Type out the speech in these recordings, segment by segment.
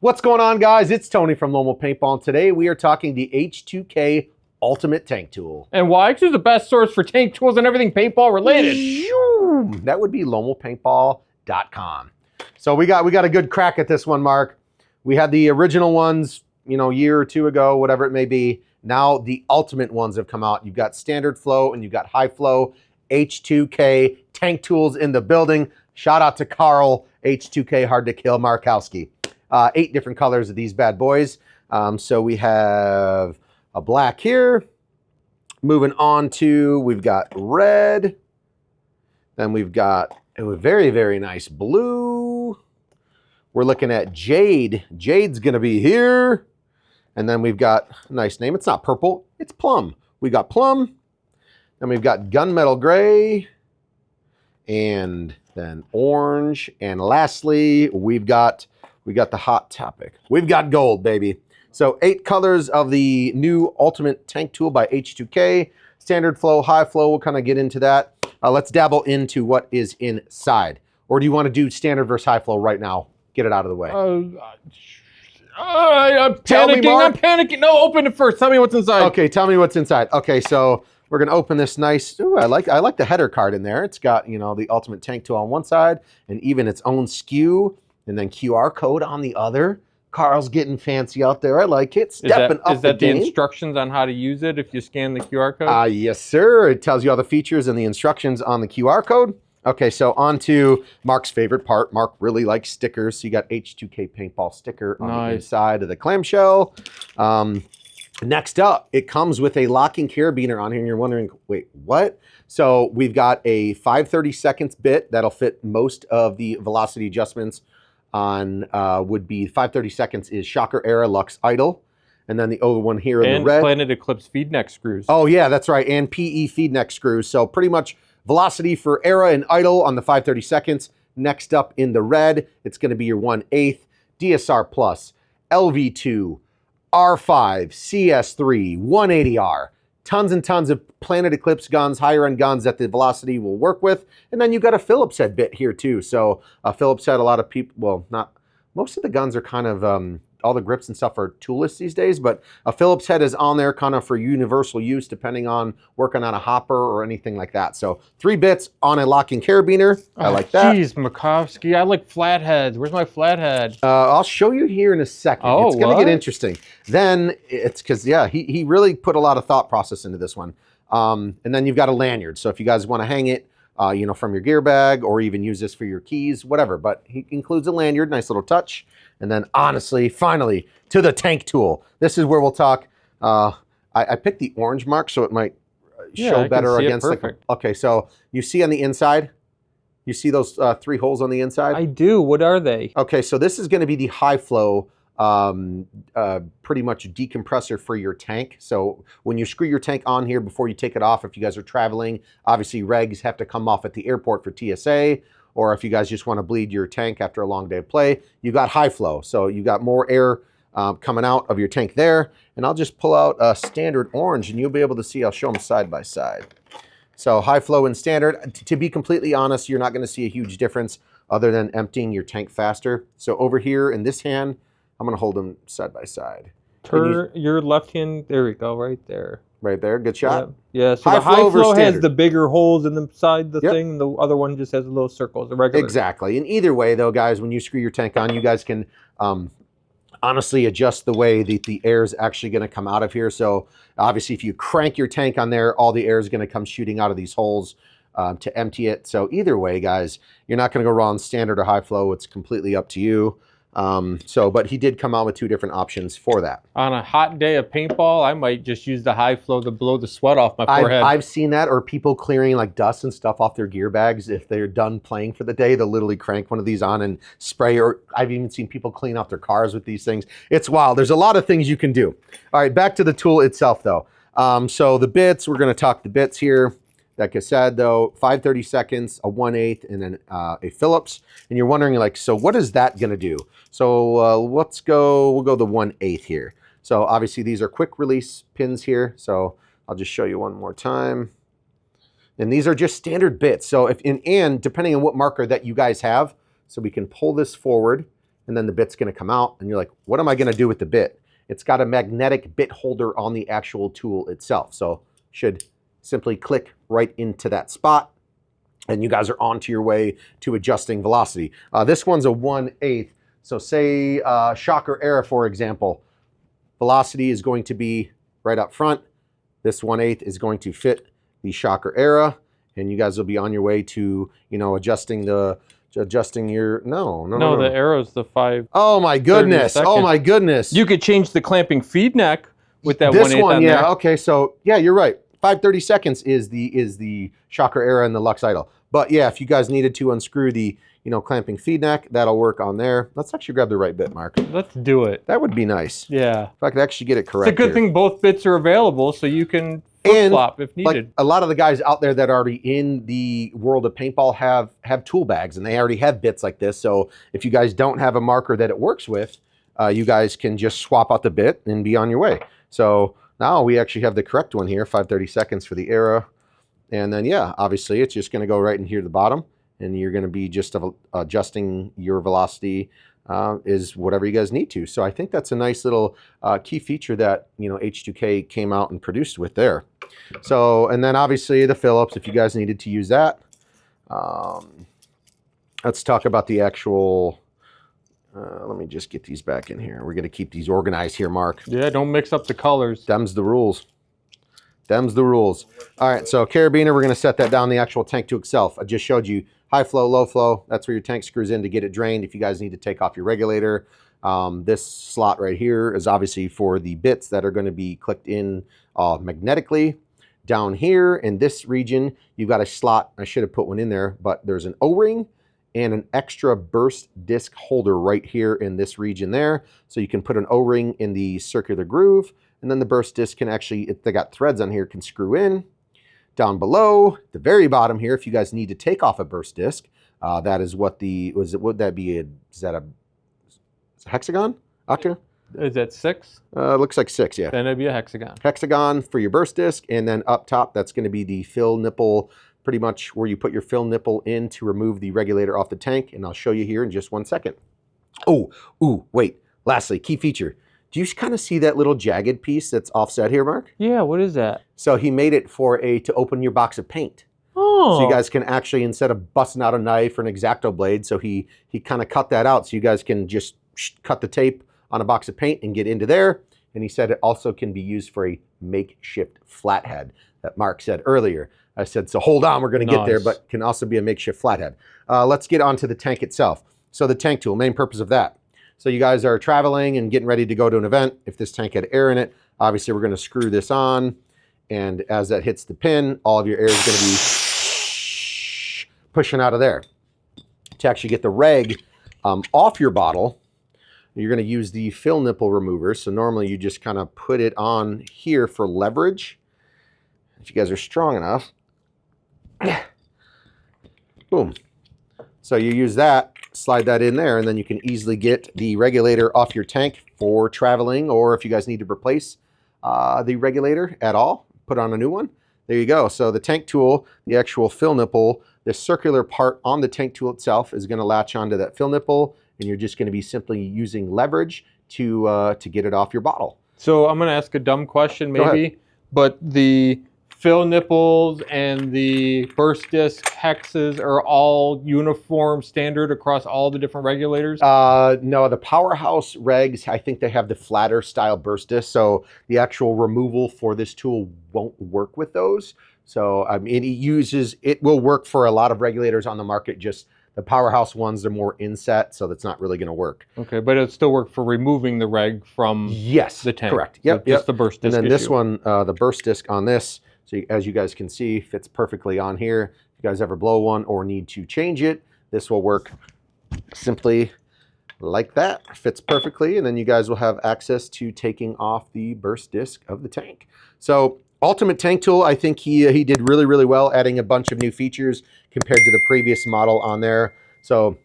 What's going on, guys? It's Tony from Lomo Paintball, and today we are talking the H2K Ultimate Tank Tool. And why? It's the best source for tank tools and everything paintball related. That would be lomopaintball.com. So we got a good crack at this one, Mark. We had the original ones, a year or two ago, whatever it may be. Now the ultimate ones have come out. You've got standard flow and you've got high flow. H2K Tank Tools in the building. Shout out to Carl, H2K Hard to Kill Markowski. 8 different colors of these bad boys. So we have a black here. Moving on to, we've got red. Then we've got a very, very nice blue. We're looking at jade. Jade's gonna be here. And then we've got a nice name. It's not purple, it's plum. We got plum. Then we've got gunmetal gray. And then orange. And lastly, we've got the hot topic. We've got gold, baby. So 8 colors of the new Ultimate Tank Tool by H2K. Standard flow, high flow, we'll kind of get into that. Let's dabble into what is inside. Or do you want to do standard versus high flow right now? Get it out of the way. I'm panicking. No, open it first. Tell me what's inside. Okay, tell me what's inside. Okay, so we're gonna open this nice, ooh, I like the header card in there. It's got, the Ultimate Tank Tool on one side and even its own SKU. And then QR code on the other. Carl's getting fancy out there. I like it. Stepping up Is that the instructions on how to use it if you scan the QR code? Yes, sir. It tells you all the features and the instructions on the QR code. Okay, so on to Mark's favorite part. Mark really likes stickers. So you got H2K Paintball sticker on the inside of the clamshell. Next up, it comes with a locking carabiner on here, and you're wondering, wait, what? So we've got a 5/30 seconds bit that'll fit most of the velocity adjustments on would be 5/30 seconds is shocker era lux idle, and then the other one here in the red, Planet Eclipse feed neck screws. Oh yeah, that's right, and PE feed neck screws. So pretty much velocity for era and idle on the 5/30 seconds. Next up in the red, it's going to be your 1/8 DSR plus LV2 R5 CS3 180R. Tons and tons of Planet Eclipse guns, higher end guns that the velocity will work with. And then you got a Phillips head bit here too. So Phillips head, a lot of people, well, not, most of the guns are kind of, all the grips and stuff are toolless these days, but a Phillips head is on there kind of for universal use depending on working on a hopper or anything like that. So 3 bits on a locking carabiner. I like that. Jeez, Markowski, I like flatheads. Where's my flathead? I'll show you here in a second. Oh, it's going to get interesting. Then it's because, yeah, he really put a lot of thought process into this one. And then you've got a lanyard. So if you guys want to hang it, from your gear bag or even use this for your keys, whatever. But he includes a lanyard, nice little touch. And then honestly, finally, to the tank tool. This is where we'll talk. I picked the orange mark so it might show better against the... Okay, so you see on the inside, you see those 3 holes on the inside? I do. What are they? Okay, so this is going to be the high flow pretty much decompressor for your tank. So when you screw your tank on here before you take it off, if you guys are traveling, obviously regs have to come off at the airport for TSA, or if you guys just want to bleed your tank after a long day of play, you got high flow. So you got more air coming out of your tank there. And I'll just pull out a standard orange and you'll be able to see, I'll show them side by side. So high flow and standard, to be completely honest, you're not going to see a huge difference other than emptying your tank faster. So over here in this hand, I'm going to hold them side by side. Turn your left hand, there we go, right there. Right there, good shot. Yeah, so the high flow has the bigger holes in the side of the thing. The other one just has the little circles, the regular. Exactly. And either way, though, guys, when you screw your tank on, you guys can honestly adjust the way the air is actually going to come out of here. So obviously, if you crank your tank on there, all the air is going to come shooting out of these holes to empty it. So either way, guys, you're not going to go wrong standard or high flow. It's completely up to you. But he did come out with 2 different options for that. On a hot day of paintball, I might just use the high flow to blow the sweat off my forehead. I've seen that, or people clearing like dust and stuff off their gear bags. If they're done playing for the day, they'll literally crank one of these on and spray, or I've even seen people clean off their cars with these things. It's wild. There's a lot of things you can do. All right, back to the tool itself though. So the bits, we're gonna talk the bits here. Like I said, though, 5/30 seconds, a 1/8, and then a Phillips. And you're wondering, like, so what is that going to do? So we'll go the 1/8 here. So obviously these are quick release pins here. So I'll just show you one more time. And these are just standard bits. So if and depending on what marker that you guys have, so we can pull this forward and then the bit's gonna come out, and you're like, what am I gonna do with the bit? It's got a magnetic bit holder on the actual tool itself. So should simply click right into that spot, and you guys are on to your way to adjusting velocity. This one's a 1/8. So say shocker error, for example, velocity is going to be right up front. This 1/8 is going to fit the shocker error, and you guys will be on your way to, you know, adjusting your, no, the arrow's the 5. Oh my goodness. Oh my goodness. You could change the clamping feed neck with that this 1/8 one, on yeah, there. okay, so yeah, you're right. 5/30 seconds is the shocker error and the lux idle. But yeah, if you guys needed to unscrew the, you know, clamping feed neck, that'll work on there. Let's actually grab the right bit, Mark. Let's do it. That would be nice. Yeah. If I could actually get it correct. It's a good thing both bits are available, so you can flip-flop if needed. Like a lot of the guys out there that are already in the world of paintball have tool bags, and they already have bits like this. So if you guys don't have a marker that it works with, you guys can just swap out the bit and be on your way. So now we actually have the correct one here, 5/30 seconds for the arrow. And then, yeah, obviously it's just going to go right in here to the bottom, and you're going to be just adjusting your velocity is whatever you guys need to. So I think that's a nice little key feature that, you know, H2K came out and produced with there. So, and then obviously the Phillips, if you guys needed to use that. Let's talk about the actual, let me just get these back in here. We're going to keep these organized here, Mark. Yeah, don't mix up the colors. Them's the rules. Them's the rules. All right, so carabiner, we're going to set that down the actual tank to itself. I just showed you high flow, low flow. That's where your tank screws in to get it drained. If you guys need to take off your regulator, this slot right here is obviously for the bits that are going to be clicked in magnetically. Down here in this region, you've got a slot. I should have put one in there, but there's an O-ring and an extra burst disc holder right here in this region there. So you can put an O-ring in the circular groove, and then the burst disc can actually, if they got threads on here, can screw in. Down below, the very bottom here, if you guys need to take off a burst disc, that is what the, would that be is that a hexagon? Octagon? Is that 6? Looks like 6, yeah. Then it'd be a hexagon. Hexagon for your burst disc, and then up top, that's going to be the fill nipple, pretty much where you put your fill nipple in to remove the regulator off the tank, and I'll show you here in just 1 second. Oh, wait. Lastly, key feature. Do you kind of see that little jagged piece that's offset here, Mark? Yeah, what is that? So he made it for to open your box of paint. Oh. So you guys can actually, instead of busting out a knife or an X-Acto blade, so he kind of cut that out so you guys can just cut the tape on a box of paint and get into there. And he said it also can be used for a makeshift flathead that Mark said earlier. I said, so hold on, we're going to get there, but can also be a makeshift flathead. Let's get onto the tank itself. So the tank tool, main purpose of that. So you guys are traveling and getting ready to go to an event. If this tank had air in it, obviously we're going to screw this on. And as that hits the pin, all of your air is going to be pushing out of there. To actually get the reg off your bottle, you're going to use the fill nipple remover. So normally you just kind of put it on here for leverage. If you guys are strong enough. Boom. So you use that, slide that in there, and then you can easily get the regulator off your tank for traveling, or if you guys need to replace the regulator at all, put on a new one. There you go. So the tank tool, the actual fill nipple, the circular part on the tank tool itself is going to latch onto that fill nipple, and you're just going to be simply using leverage to get it off your bottle. So I'm going to ask a dumb question maybe, but the fill nipples and the burst disc hexes are all uniform standard across all the different regulators? No, the Powerhouse regs, I think they have the flatter style burst disc, so the actual removal for this tool won't work with those. So I mean, it will work for a lot of regulators on the market, just the Powerhouse ones are more inset, so that's not really going to work. Okay, but it'll still work for removing the reg from the tank. Correct. Yep, so just the burst disc. And then this one, the burst disc on this, so as you guys can see, fits perfectly on here. If you guys ever blow one or need to change it, this will work simply like that. Fits perfectly, and then you guys will have access to taking off the burst disc of the tank. So Ultimate Tank Tool, I think he did really, really well, adding a bunch of new features compared to the previous model on there. So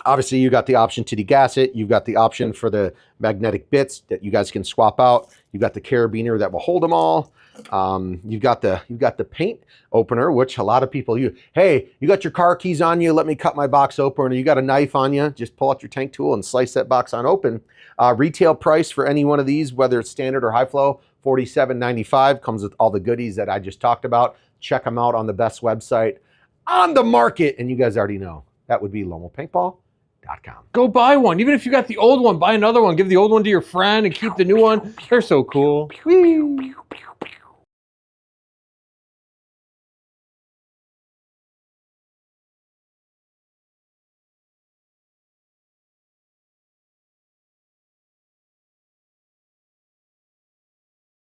Obviously, you got the option to degas it. You've got the option for the magnetic bits that you guys can swap out. You've got the carabiner that will hold them all. You've got the paint opener, which a lot of people use. Hey, you got your car keys on you. Let me cut my box open. Or you got a knife on you. Just pull out your tank tool and slice that box on open. Retail price for any one of these, whether it's standard or high flow, $47.95. Comes with all the goodies that I just talked about. Check them out on the best website on the market, and you guys already know that would be lomopaintball.com. Go buy one. Even if you got the old one, buy another one. Give the old one to your friend and keep the new one. They're so cool. Whee!